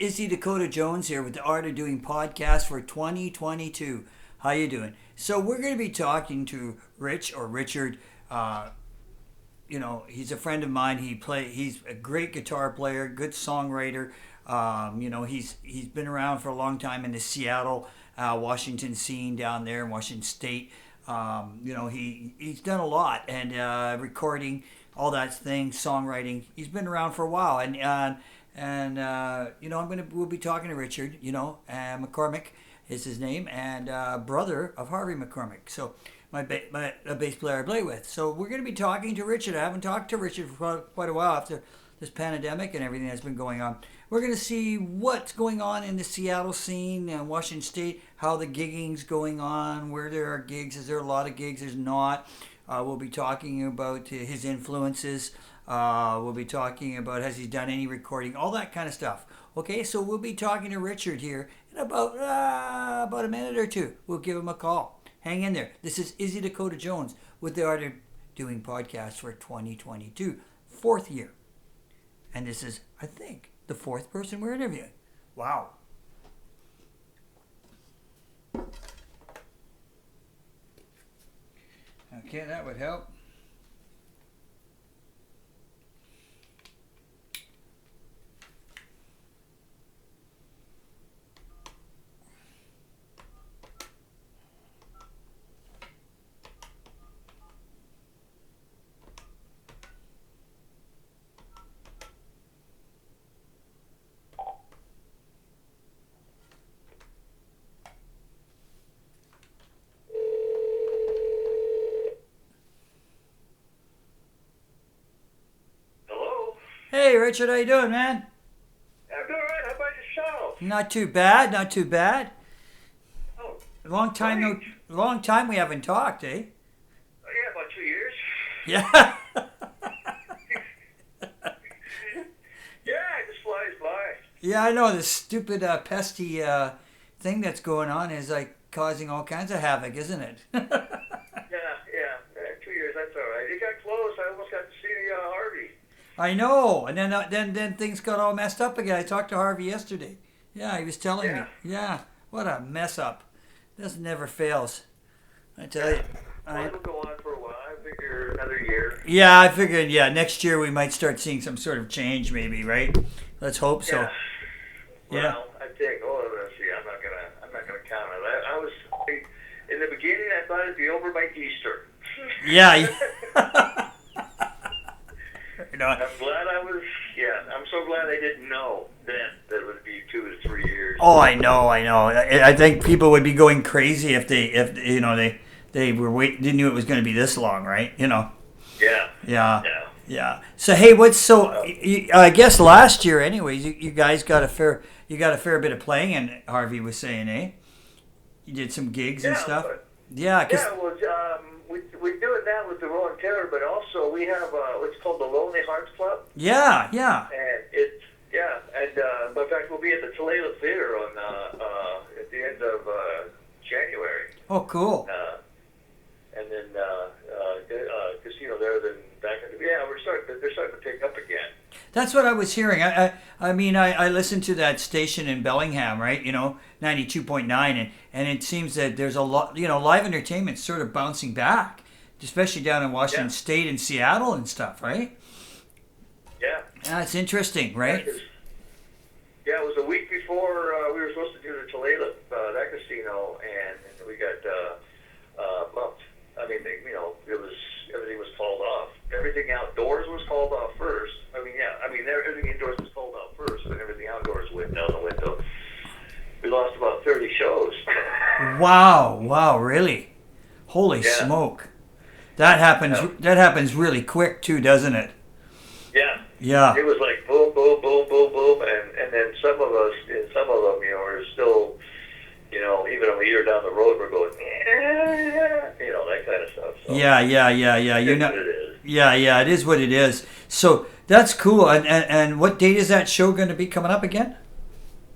Izzy Dakota Jones here with the Art of Doing podcast for 2022. How you doing? So we're going to be talking to Rich or Richard. He's a friend of mine. He's a great guitar player, good songwriter. He's been around for a long time in the Seattle, Washington scene down there in Washington State. He's done a lot and recording, all that thing, songwriting. He's been around for a while, we'll be talking to Richard. McCormick is his name, and brother of Harvey McCormick. So a bass player I play with. So we're going to be talking to Richard. I haven't talked to Richard for quite a while after this pandemic and everything that's been going on. We're going to see what's going on in the Seattle scene and Washington State, how the gigging's going on, where there are gigs. Is there a lot of gigs? There's not. We'll be talking about his influences. We'll be talking about has he done any recording, all that kind of stuff. Okay, so we'll be talking to Richard here in about a minute or two. We'll give him a call. Hang in there. This is Izzy Dakota Jones with the Art of Doing podcast for 2022, fourth year. And this is, I think, the fourth person we're interviewing. Wow. Okay, that would help. Hey, Richard, how you doing, man? I'm doing all right. How about yourself? Not too bad, not too bad. Oh, long time we haven't talked, eh? Oh, yeah, about 2 years. Yeah. Yeah, it just flies by. Yeah, I know. This stupid, pesky thing that's going on is like causing all kinds of havoc, isn't it? Yeah, 2 years, that's all right. It got close. I almost got to see Harvey. I know, and then things got all messed up again. I talked to Harvey yesterday. Yeah, he was telling me. Yeah, what a mess up. This never fails. I tell you. It'll go on for a while. I figure another year. Yeah, I figured. Yeah, next year we might start seeing some sort of change, maybe. Right? Let's hope so. Yeah. Well, I think. Let's see. I'm not gonna count on that. In the beginning, I thought it'd be over by Easter. Yeah. I'm so glad I didn't know then that it would be 2 to 3 years. Oh, I know. I think people would be going crazy if they were they knew it was going to be this long, right? Yeah. So hey, I guess last year, anyways, you guys got a fair bit of playing, and Harvey was saying, eh? You did some gigs and stuff. We're doing that with the Rolling Terror, but also we have what's called the Lonely Hearts Club. Yeah. And in fact, we'll be at the Tulalip Theater on at the end of January. Oh, cool. And then casino there, then back into they're starting to pick up again. That's what I was hearing. I listened to that station in Bellingham, right? 92.9, and it seems that there's a lot. Live entertainment's sort of bouncing back, especially down in Washington State and Seattle and stuff, right? Yeah. That's interesting, right? Yeah, it was a week before we were supposed to do the Tulalip, that casino, and we got bumped. I mean, everything was called off. Everything outdoors was called off first. Everything indoors was called off first, but everything outdoors went down the window. We lost about 30 shows. Wow, really? Holy smoke. That happens really quick too, doesn't it? Yeah. It was like boom, boom, boom, boom, boom, and then some of them, are still, even a year down the road, we're going, that kind of stuff. So Yeah. What it is. Yeah, it is what it is. So that's cool. And what date is that show going to be coming up again?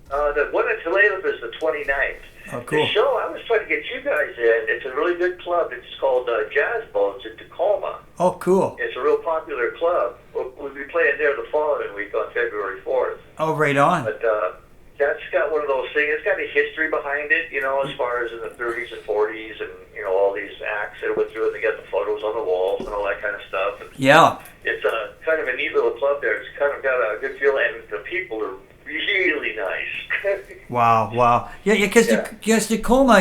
The one at Tulalip is the 29th. Oh, cool. The show, I was trying to get you guys in. It's a really good club. It's called Jazz Bones in Tacoma. Oh, cool. It's a real popular club. We'll be playing there the following week on February 4th. Oh, right on. But kind of history behind it, as far as in the 30s and 40s, and all these acts that went through, and they got the photos on the walls and all that kind of stuff. And Yeah. it's a kind of a neat little club there. It's kind of got a good feel, and the people are really nice. Wow. Yeah, because Tacoma,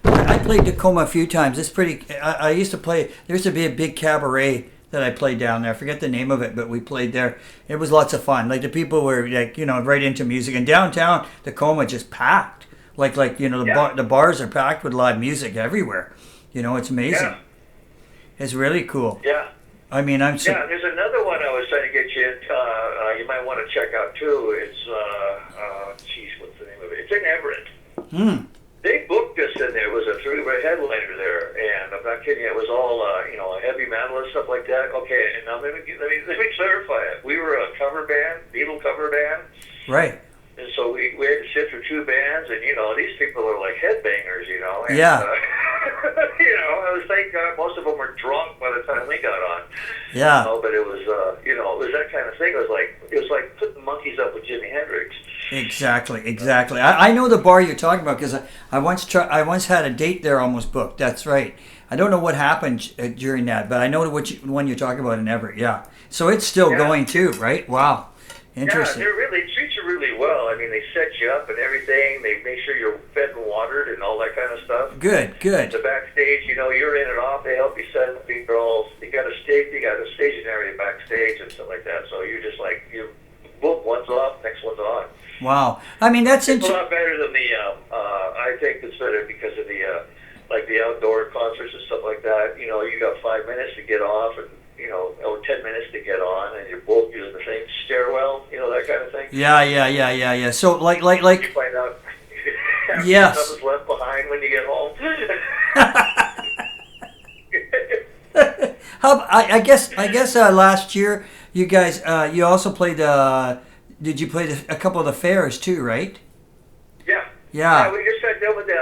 I played Tacoma a few times. It's pretty. I used to play. There used to be a big cabaret that I played down there. I forget the name of it, but we played there. It was lots of fun. Like the people were like, right into music. And downtown Tacoma just packed. The bars are packed with live music everywhere. It's amazing. Yeah. It's really cool. Yeah. I mean, there's another one I was trying to get you into. You might want to check out too. It's what's the name of it? It's in Everett. They booked us in there. It was a three-way headliner there, and I'm not kidding you. It was all heavy metal and stuff like that. Okay, and now let me clarify it. We were a cover band, Beatle cover band. Right. And so we had to sit through two bands, and these people are like headbangers, and, yeah. I was thank God most of them were drunk by the time we got on. Yeah. But it was it was that kind of thing. It was like putting monkeys up with Jimi Hendrix. Exactly. I know the bar you're talking about because I once had a date there almost booked. That's right. I don't know what happened during that, but I know which one you're talking about in Everett. Yeah. So it's still going too, right? Wow. Interesting. Yeah, they treat you really well. I mean, they set you up and everything. They make sure you're fed and watered and all that kind of stuff. Good. The backstage, you're in and off. They help you set up. You got a staging area backstage and stuff like that. So you're just like, boom, one's off, next one's on. Wow. I mean, that's interesting. It's a lot better than I think it's better because of the outdoor concerts and stuff like that. You got 5 minutes to get off and, 10 minutes to get on, and you're both using the same stairwell, that kind of thing. Yeah. So like. You find out yes. Something's left behind when you get home. I guess last year you guys you also played did you play a couple of the fairs too, right? Yeah, we just got done with the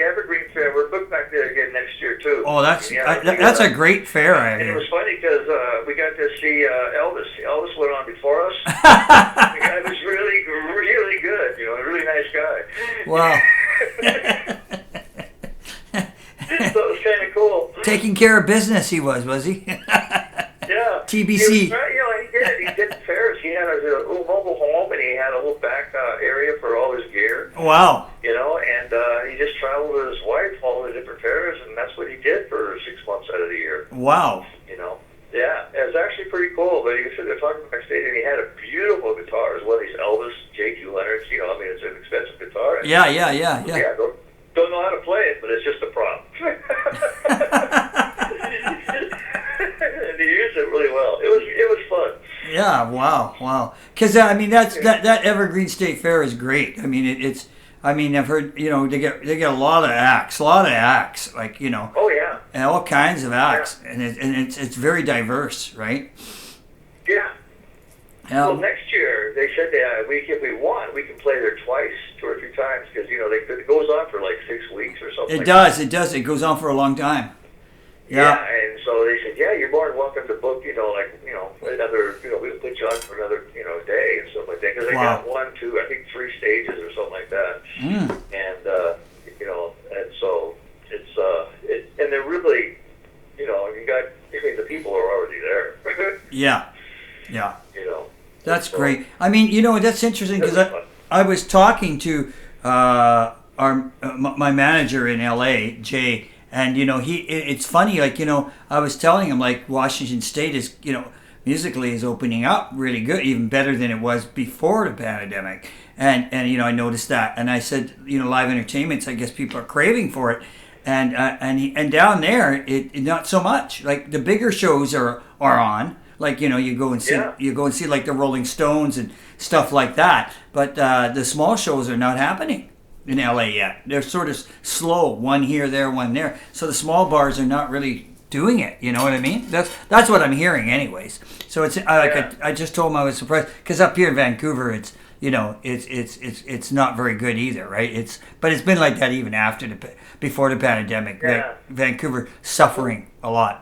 Evergreen Fair. We're booked back there again next year too. Oh, that's a great fair, I hear. It was funny because we got to see Elvis. Elvis went on before us. The guy was really good. A really nice guy. Wow. So it was kind of cool. Taking care of business, he was he? Yeah. TBC. He did. He did fairs. He had a little mobile home, and he had a little back area for all his gear. Wow. And he just traveled with his wife all the different fairs, and that's what he did for 6 months out of the year. Wow. Yeah, it was actually pretty cool. But he was sitting there talking backstage, and he had a beautiful guitar as well. He's Elvis, J.Q. Leonard's. It's an expensive guitar. Yeah. Don't know how to play it, but it's just a prop. And he used it really well. It was fun. Yeah, wow. Because that Evergreen State Fair is great. I mean, I've heard they get a lot of acts, like Oh yeah. And all kinds of acts, and it's very diverse, right? Yeah. Well, next year they said that if we want, we can play there twice, 2 or 3 times, because it goes on for like 6 weeks or something. It does. It goes on for a long time. Yeah, and so they said, you're more than welcome to book, another, we can put you on for another, day and stuff like that. Because they got 1, 2, I think 3 stages or something like that. And, and so it's, and they're really, the people are already there. Yeah. That's great. I mean, that's interesting because I was talking to my manager in LA, Jay. And it's funny, I was telling him Washington State is, musically is opening up really good, even better than it was before the pandemic. And I noticed that, and I said, live entertainments, I guess people are craving for it, and down there, it not so much. Like the bigger shows are on, you go and see like the Rolling Stones and stuff like that, but the small shows are not happening in LA yet. They're sort of slow, one here, there, one there. So the small bars are not really doing it. You know what I mean? That's what I'm hearing, anyways. So it's I just told him I was surprised because up here in Vancouver, it's not very good either, right? But it's been like that even before the pandemic. Yeah. Vancouver suffering a lot.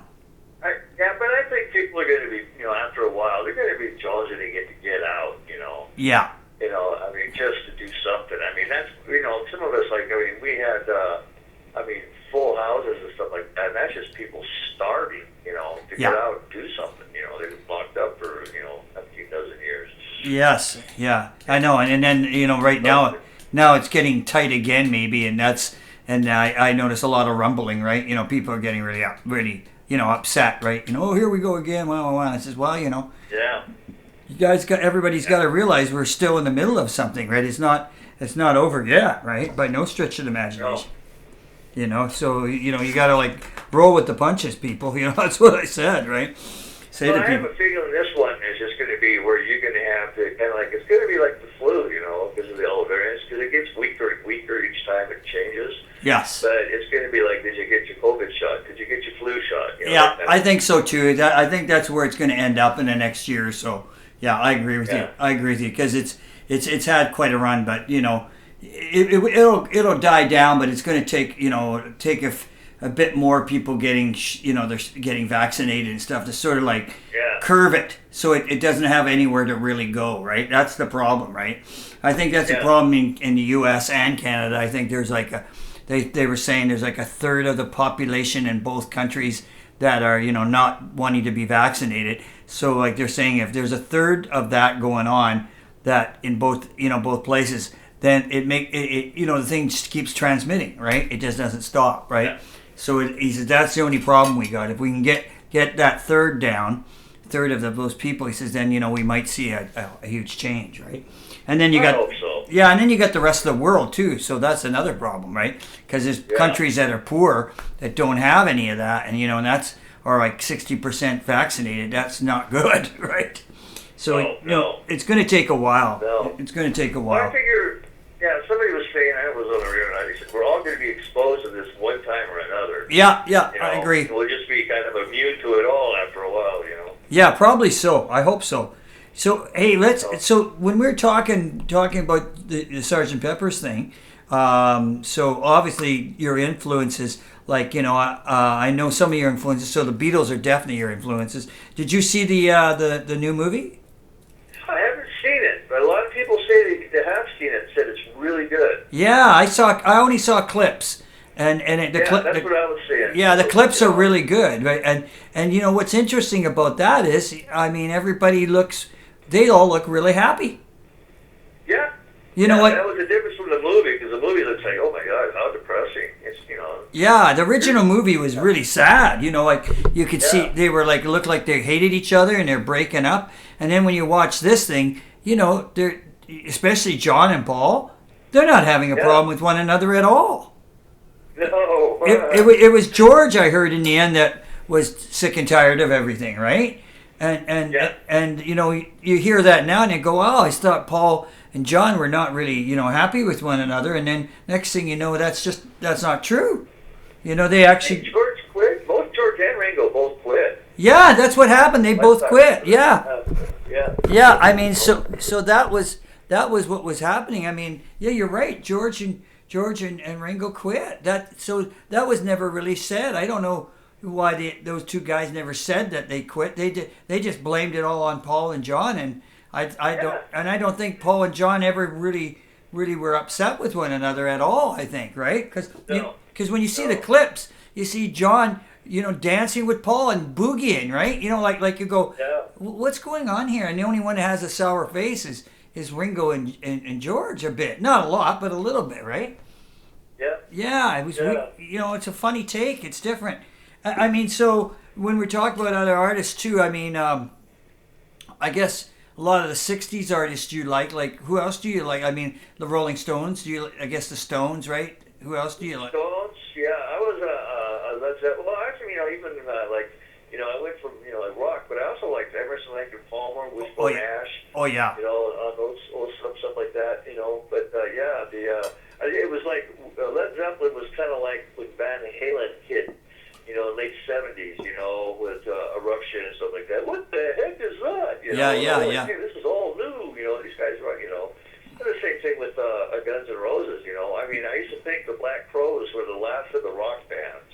But I think people are going to be, after a while, they're going to be jaws to get out. Yeah. Just to do something. I mean, Yes, yeah, I know, and then right now it's getting tight again, maybe, and I notice a lot of rumbling, right? People are getting really upset, right? Oh, here we go again, wow. I says, well, Yeah. everybody's got to realize we're still in the middle of something, right? It's not over yet, right? By no stretch of the imagination. So you got to like roll with the punches, people. That's what I said, right? Say Well, to I have people. a feeling this one is just going to be where you're going to have to kind of like, it's going to be like the flu, because of the old variants, because it gets weaker and weaker each time it changes. Yes. But it's going to be like, did you get your COVID shot? Did you get your flu shot? Yeah, I think so too. I think that's where it's going to end up in the next year or so. Yeah, I agree with you. I agree with you because it's had quite a run, but it'll die down, but it's going to take a bit more people getting they're getting vaccinated and stuff to sort of like curve it so it doesn't have anywhere to really go, right? That's the problem, right? I think that's a problem in the U.S. and Canada. I think there's like they were saying there's like a third of the population in both countries that are not wanting to be vaccinated. So like they're saying if there's a third of that going on that in both places, then the thing just keeps transmitting, right? It just doesn't stop, right? Yeah. So he said that's the only problem we got. If we can get that third down, third of those people, he says, then we might see a huge change, right? And then I hope so. Yeah, and then you got the rest of the world too. So that's another problem, right? Because there's countries that are poor that don't have any of that, and and that's or like 60% vaccinated. That's not good, right? So it's going to take a while. No. It's going to take a Well, while. I figure, somebody was saying, I was on the internet, he said, we're all going to be exposed to this one time or another. Yeah, I agree. We'll just be kind of immune to it all after a while, Yeah, probably so. I hope so. So hey, So when we're talking about the Sgt. Pepper's thing, so obviously your influences, like I know some of your influences. So the Beatles are definitely your influences. Did you see the new movie? I haven't seen it, but a lot of people say they have seen it and said it's really good. Yeah, I only saw clips, and That's what I was saying. Yeah, the clips are really good, right? And what's interesting about that is, I mean, they all look really happy. Yeah. You know what? That was the difference from the movie, because the movie looks like, oh my God, how depressing. It's Yeah, the original movie was really sad. Like you could see they were like looked like they hated each other and they're breaking up. And then when you watch this thing, they're especially John and Paul, they're not having a problem with one another at all. No. It was George, I heard in the end, that was sick and tired of everything, right? And you hear that now and you go, oh, I thought Paul and John were not really happy with one another, and then next thing you know, that's not true. They actually George quit. Both George and Ringo both quit. Yeah, that's what happened. They both quit. Yeah. Yeah. I mean, so that was what was happening. I mean, yeah, you're right. George and Ringo quit. That was never really said. I don't know why those two guys never said that they quit. They just blamed it all on Paul and John, and I don't think Paul and John ever really were upset with one another at all. I think, right? Because when you see the clips, you see John dancing with Paul and boogieing, right? Like you go, what's going on here? And the only one that has a sour face is Ringo and George a bit. Not a lot, but a little bit, right? Yeah. Yeah, it was. Yeah. It's a funny take. It's different. I mean, so when we're talking about other artists too, I mean, I guess a lot of the '60s artists you like who else do you like? I mean, the Rolling Stones. I guess the Stones, right? Who else do you like? Stones. Yeah, I was a Led Zeppelin. Well, actually, even I went from like rock, but I also liked Emerson, Lake and Palmer, Wishbone Ash. Oh yeah. Those stuff like that. But it was like Led Zeppelin was kind of like when Van Halen hit. Late '70s, with Eruption and stuff like that. What the heck is that? Hey, this is all new. These guys are, And the same thing with Guns N' Roses. I mean, I used to think the Black Crowes were the last of the rock bands.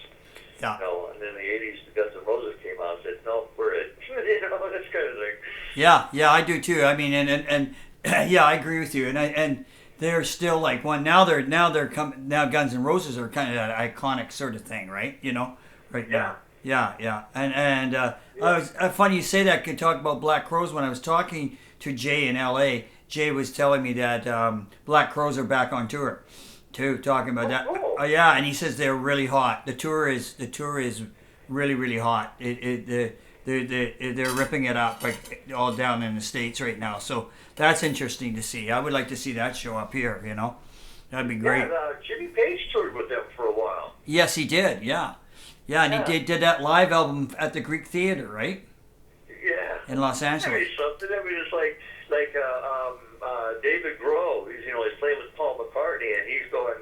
Yeah. And then in the '80s, the Guns N' Roses came out and said, "No, we're it." This kind of thing. Yeah, I do too. I mean, and yeah, I agree with you. And they're still like one now. Now Guns N' Roses are kind of that iconic sort of thing, right? Right now. Yeah. And it was funny you say that. I could talk about Black Crowes when I was talking to Jay in L.A., Jay was telling me that Black Crowes are back on tour, too, talking about that. Cool. Oh yeah, and he says they're really hot. The tour is really really hot. They're ripping it up like all down in the States right now. So that's interesting to see. I would like to see that show up here. That'd be great. Yeah, Jimmy Page toured with them for a while. Yes, he did. Yeah, and he did that live album at the Greek Theater, right? Yeah. In Los Angeles. I mean, something. I mean, it's like David Grohl. He's playing with Paul McCartney, and he's going.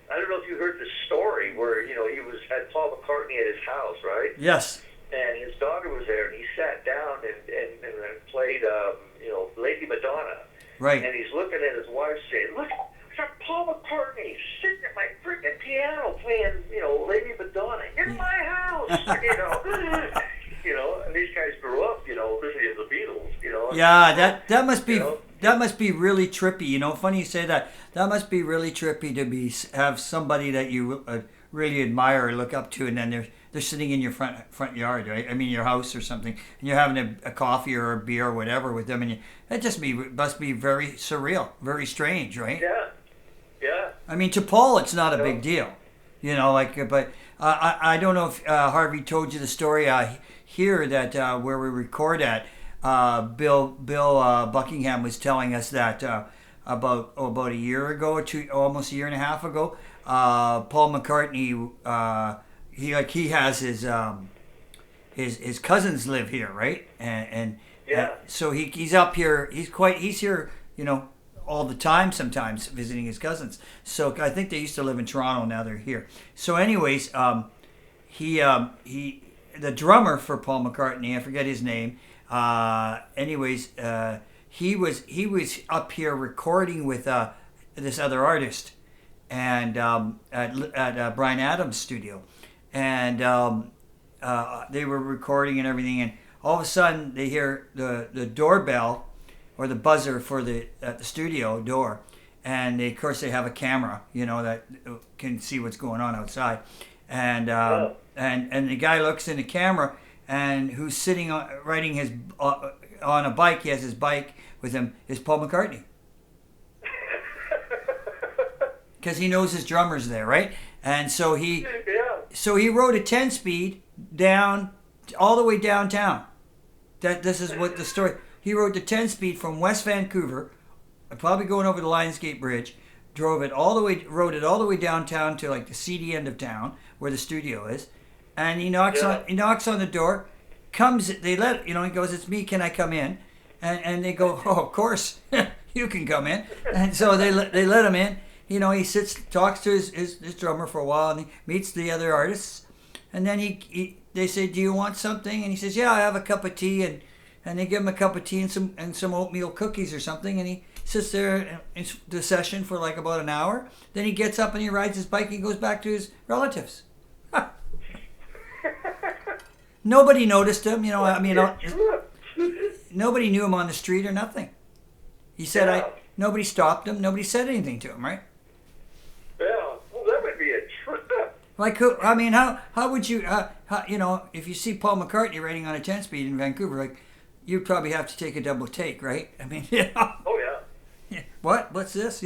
I don't know if you heard the story where he had Paul McCartney at his house, right? Yes. And his daughter was there, and he sat down and played, Lady Madonna. Right. And he's looking at his wife saying, "Look, I got Paul McCartney sitting at my freaking piano playing, Lady Madonna in my house." And these guys grew up, listening to the Beatles. Yeah, that must be that must be really trippy. Funny you say that. That must be really trippy to have somebody that you really admire or look up to, and then they're sitting in your front yard, right? I mean, your house or something, and you're having a coffee or a beer or whatever with them, and that just must be very surreal, very strange, right? Yeah. Yeah. I mean, to Paul, it's not a big deal, but I don't know if Harvey told you the story here that where we record at. Bill Buckingham was telling us that about a year ago, almost a year and a half ago, Paul McCartney he has his cousins live here, right? And so he's up here. He's here, all the time. Sometimes visiting his cousins. So I think they used to live in Toronto. Now they're here. So anyways, the drummer for Paul McCartney, I forget his name. He was up here recording with this other artist, and at Bryan Adams' studio, and they were recording and everything, and all of a sudden they hear the doorbell or the buzzer for at the studio door, and of course they have a camera, that can see what's going on outside, and the guy looks in the camera. And who's sitting riding his on a bike? He has his bike with him. Is Paul McCartney? Because he knows his drummer's there, right? And so he rode a 10-speed down all the way downtown. This is what the story. He rode the 10-speed from West Vancouver, probably going over the Lionsgate Bridge. Rode it all the way downtown to like the seedy end of town where the studio is. And he knocks on the door, he goes, "It's me, can I come in?" And they go, "Oh, of course, you can come in." And so they let him in. He sits, talks to his drummer for a while, and he meets the other artists. And then they say, "Do you want something?" And he says, "Yeah, I have a cup of tea." And they give him a cup of tea and some oatmeal cookies or something. And he sits there in the session for like about an hour. Then he gets up and he rides his bike and goes back to his relatives. Nobody noticed him, nobody knew him on the street or nothing. He said, nobody stopped him, nobody said anything to him, right? Yeah, well, that would be a trip. Like, how would you, if you see Paul McCartney riding on a 10-speed in Vancouver, like, you'd probably have to take a double take, right? I mean, Oh, yeah. What's this,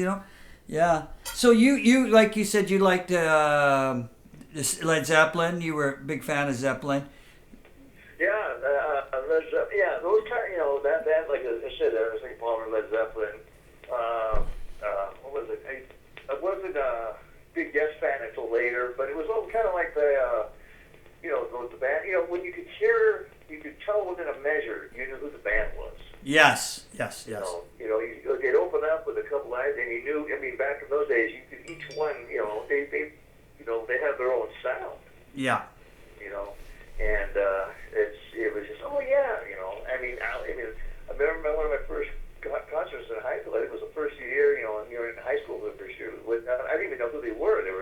Yeah. So you like you said, you liked this Led Zeppelin. You were a big fan of Zeppelin. Yeah, those kind, that like I said, I was thinking Palmer, Led Zeppelin. What was it? I wasn't a big Yes fan until later, but it was all kind of like the band. When you could tell within a measure, you knew who the band was. Yes. They'd open up with a couple lines, and you knew. I mean, back in those days, you could each one, they have their own sound. Yeah. And it was just, oh yeah, I remember one of my first concerts in high school. I think it was the first year, you're in high school the first year. I didn't even know who they were. They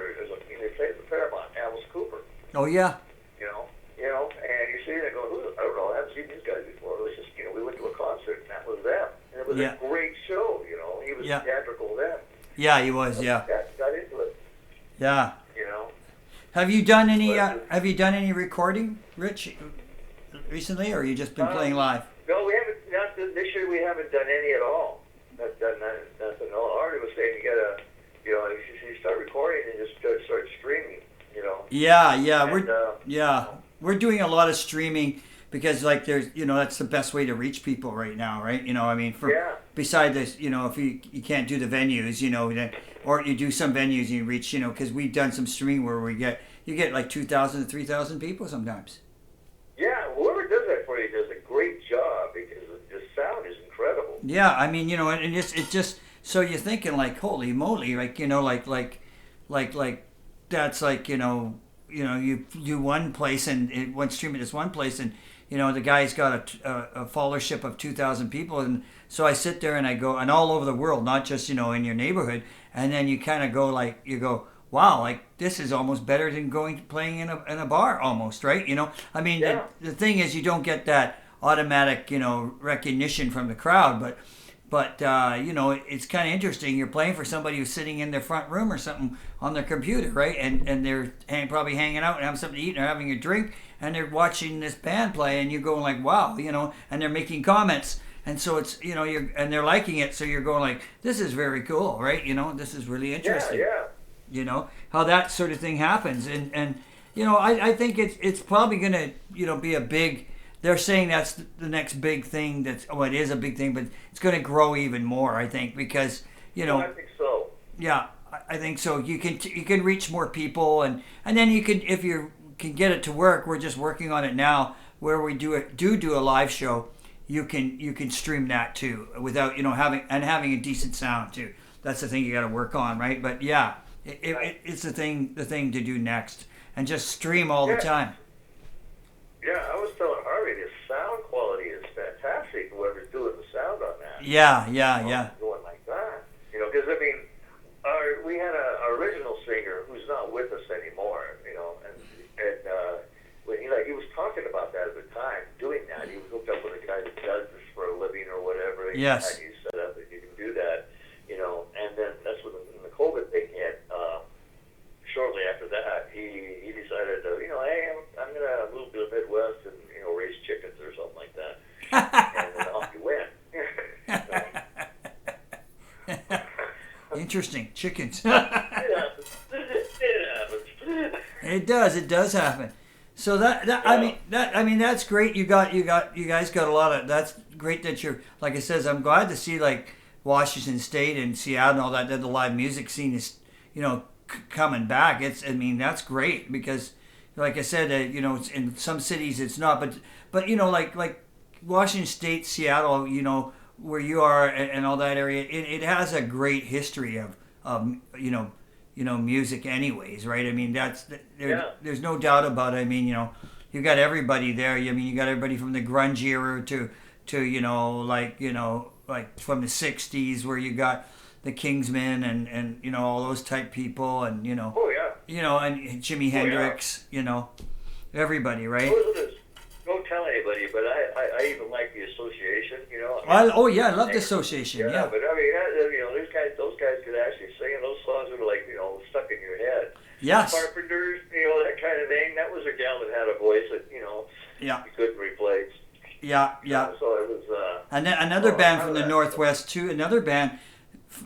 played at the Paramount, Alice Cooper. Oh yeah. And you're sitting there going, I don't know, I haven't seen these guys before. It was just, we went to a concert and that was them. And it was a great show, He was theatrical then. Yeah, he was. Yeah. Got into it. Yeah. Have you done any recording, Rich, recently, or you just been playing live? No, we haven't. this year we haven't done any at all. Nothing. Artie was saying you start recording and just start streaming. We're doing a lot of streaming because like there's that's the best way to reach people right now, right? I mean, beside this, if you can't do the venues, then, or you do some venues and you reach, because we've done some streaming where you get like 2,000 to 3,000 people sometimes. Yeah, whoever does that for you does a great job because the sound is incredible. Yeah, I mean, and it's just so you're thinking like, holy moly, like like that's like you do one place and one stream at this one place and the guy's got a followership of 2,000 people, and so I sit there and I go, and all over the world, not just in your neighborhood, and then you kind of go like wow, like this is almost better than playing in a bar almost, right? I mean, the thing is you don't get that automatic recognition from the crowd, but it's kind of interesting. You're playing for somebody who's sitting in their front room or something on their computer, right? And they're probably hanging out and having something to eat and they're having a drink and they're watching this band play and you're going like, wow, and they're making comments. And so it's, and they're liking it. So you're going like, this is very cool, right? This is really interesting. Yeah. How that sort of thing happens. And I think it's probably going to, be a big, they're saying that's the next big thing. It is a big thing, but it's going to grow even more, I think, because, I think so. Yeah, I think so. You can reach more people, and then you can, if you can get it to work, we're just working on it now, where we do a live show, you can stream that too, without, having a decent sound too. That's the thing you got to work on, right? But yeah, it's the thing to do next, and just stream all the time. Yeah, I was telling Harvey the sound quality is fantastic. Whoever's doing the sound on that. Yeah. Going like that, because I mean, we had our original singer who's not with us anymore, and when he was talking about that at the time, doing that, he was hooked up with a guy that does this for a living or whatever. Yes. Had you set up that you can do that, and then that's when the COVID thing hit. Shortly after that, he decided to, hey, I'm going to move to the Midwest and, raise chickens or something like that. And then off you went. Interesting. Chickens. It happens. It does happen. So I mean that's great. You guys got a lot of, that's great that you're, like I says, I'm glad to see like Washington State and Seattle and all that the live music scene is, coming back. That's great because, like I said, it's in some cities it's not, but like Washington State, Seattle, where you are and all that area, it has a great history of music, anyways, right? I mean, there's no doubt about it. I mean, you got everybody there. I mean, you got everybody from the grunge era to like from the '60s, where you got the Kingsmen and all those type people and Oh yeah. And Jimi Hendrix, everybody, right? Don't tell anybody, but I even like the association, I love the association. Yeah. But I mean, those guys could actually sing, and those songs were like stuck in your head. Yes. Carpenters, that kind of thing. That was a gal that had a voice that you couldn't replace. Yeah. So it was. And then another band from the Northwest too. Another band.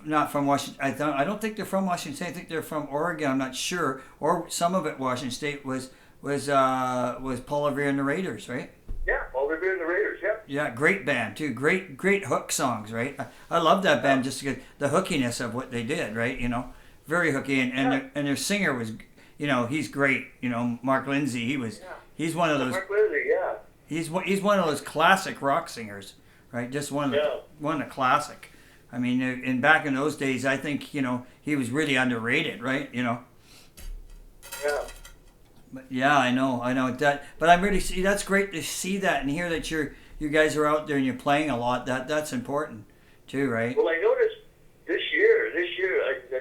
Not from Washington. I don't think they're from Washington State. I think they're from Oregon. I'm not sure. Or some of it Washington State was Paul Revere and the Raiders, right? Yeah, Paul Revere and the Raiders. Yep. Yeah, great band too. Great hook songs, right? I love that band just because the hookiness of what they did, right? Very hooky, and their singer was, he's great. Mark Lindsay. He's one of those. Mark Lindsay, yeah. He's one of those classic rock singers, right? Just one of the classic. I mean, and back in those days, I think, he was really underrated, right? Yeah. But yeah, I know that. But I'm really, that's great to see that and hear that you guys are out there and you're playing a lot. That's important too, right? Well, I noticed this year I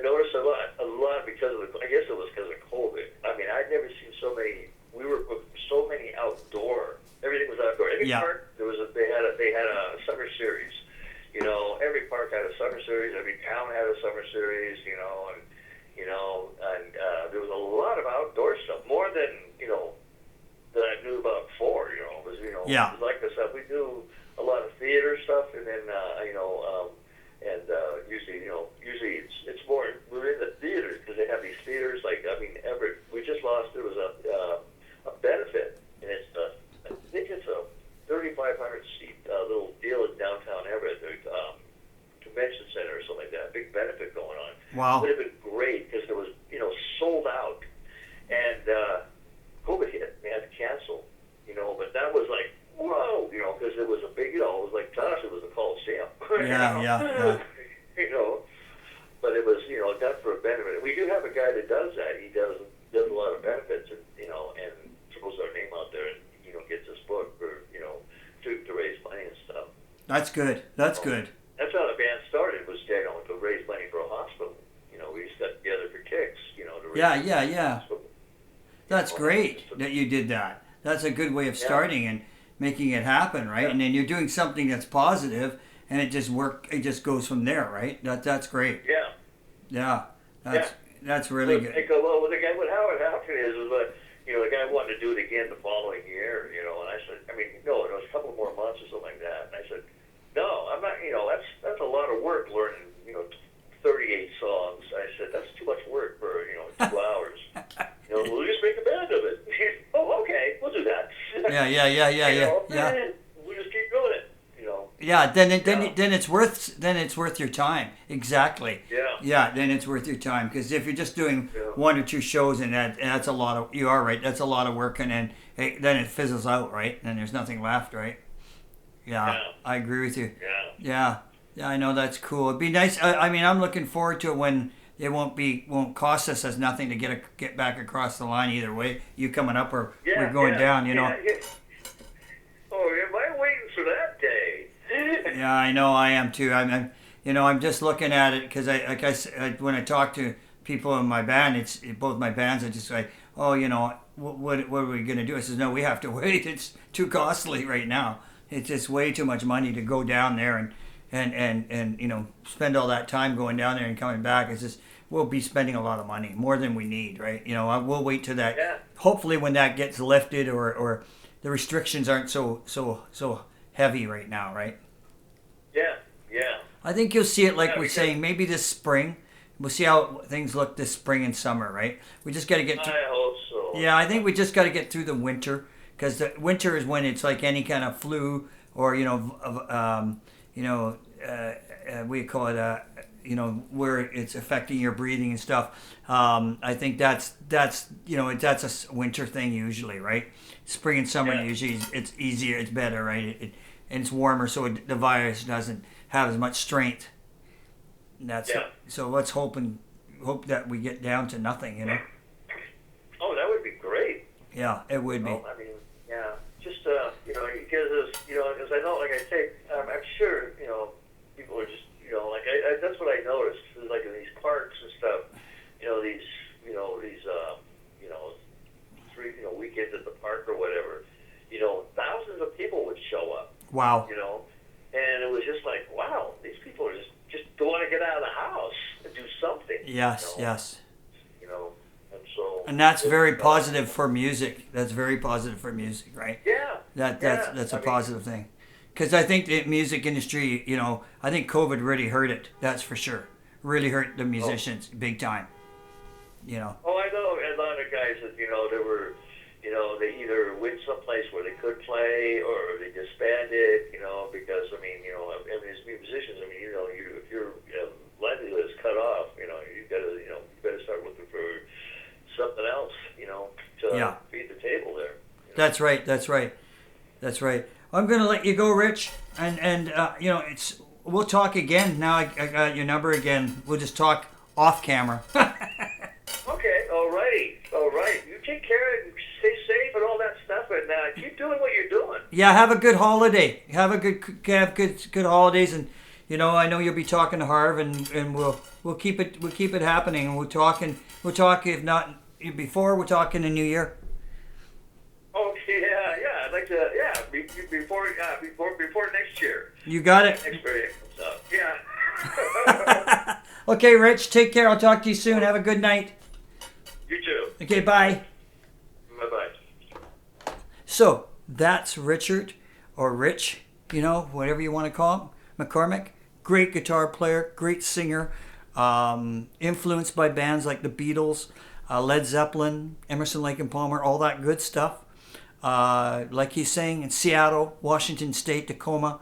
noticed a lot because of I guess it was because of COVID. I mean, I'd never seen so many. We were so many outdoor. Everything was outdoor. Every park they had a summer series. Every park had a summer series. Every town had a summer series. And there was a lot of outdoor stuff, more than that I knew about before. It was it was like this stuff. We do a lot of theater stuff Wow. would have been great because it was, sold out. And COVID hit. They had to cancel, but that was like, whoa, because it was a big, it was like, to us, it was a Coliseum. Yeah. But it was, done for a benefit. We do have a guy that does that. He does a lot of benefits, and throws our name out there, and gets his book for to raise money and stuff. That's good. That's good. That's how the band started. Was to raise money for a hospital. We just got together for kicks. To raise money for a hospital. That's great that you did that. That's a good way of starting and making it happen, right? And then you're doing something that's positive, and it just goes from there, right? That's great. Yeah. That's really good. Well, the guy, how it happened is the guy wanted to do it again the following year, and I said, no, it was a couple more months or something like that. And I said, no, I'm not, that's a lot of work learning, 38 songs. I said, that's too much work for, 2 hours. We'll just make a band of it. Oh, okay, we'll do that. Yeah. We'll just keep doing it, Yeah, then it's worth your time. Exactly. Yeah. Yeah, then it's worth your time, because if you're just doing 1 or 2 shows and that's a lot of, you are right, that's a lot of work, and then it fizzles out, right? And there's nothing left, right? Yeah. I agree with you. Yeah, I know, that's cool. It'd be nice. I'm looking forward to it when it won't cost us as nothing to get back across the line either way. You coming up or we're going down, Yeah. Oh, am I waiting for that day? Yeah, I know, I am too. I'm just looking at it because when I talk to people in my band, both my bands, I just say, oh, what are we gonna do? I says, no, we have to wait. It's too costly right now. It's just way too much money to go down there and spend all that time going down there and coming back. It's just, we'll be spending a lot of money, more than we need, right? We'll wait till that. Yeah. Hopefully, when that gets lifted or the restrictions aren't so heavy right now, right? Yeah. I think you'll see it like we're because- saying, maybe this spring. We'll see how things look this spring and summer, right? We just got to get. I hope so. Yeah, I think we just got to get through the winter, because the winter is when it's like any kind of flu or we call it where it's affecting your breathing and stuff. I think that's a winter thing usually, right? Spring and summer usually it's easier, it's better, right? And it's warmer, so the virus doesn't have as much strength. And so let's hope that we get down to nothing, Oh, that would be great. Yeah, it would be. Just because I know, like I say, I'm sure people are just that's what I noticed. Like in these parks and stuff, these 3 weekends at the park or whatever, thousands of people would show up. Wow. And it was just like, wow, these people are just want to get out of the house and do something. Yes. And so. And that's very positive for music. That's very positive for music, right? Yeah. That's a positive thing. Because I think the music industry, I think COVID really hurt it. That's for sure. Really hurt the musicians big time. Oh, I know a lot of guys that they were, they either went someplace where they could play or they disbanded, because as musicians, if your livelihood is cut off, you better start looking for something else, to feed the table there. That's right. I'm gonna let you go, Rich, and we'll talk again. Now I got your number again. We'll just talk off camera. Okay, all right. You take care and stay safe and all that stuff, and keep doing what you're doing. Yeah, have a good holiday. Have good holidays, and I know you'll be talking to Harv, and we'll keep it happening, and we'll talk if not before, we'll talk in the new year. Okay, yeah. I'd like to, before next year. You got it. Next year comes up. Yeah. Okay, Rich. Take care. I'll talk to you soon. Have a good night. You too. Okay, bye. Bye-bye. So that's Richard, or Rich, whatever you want to call him, McCormick. Great guitar player, great singer, influenced by bands like the Beatles, Led Zeppelin, Emerson, Lake and Palmer, all that good stuff. Like he's saying, in Seattle, Washington State, Tacoma,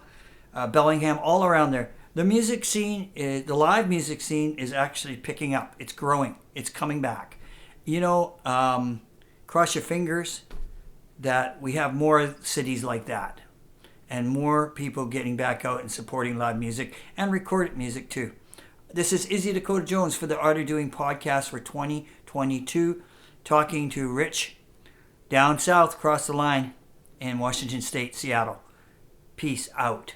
Bellingham, all around there. The music scene, the live music scene is actually picking up. It's growing. It's coming back. You know, cross your fingers that we have more cities like that and more people getting back out and supporting live music and recorded music too. This is Izzy Dakota Jones for the Art of Doing podcast for 2022, talking to Rich down south across the line in Washington State, Seattle. Peace out.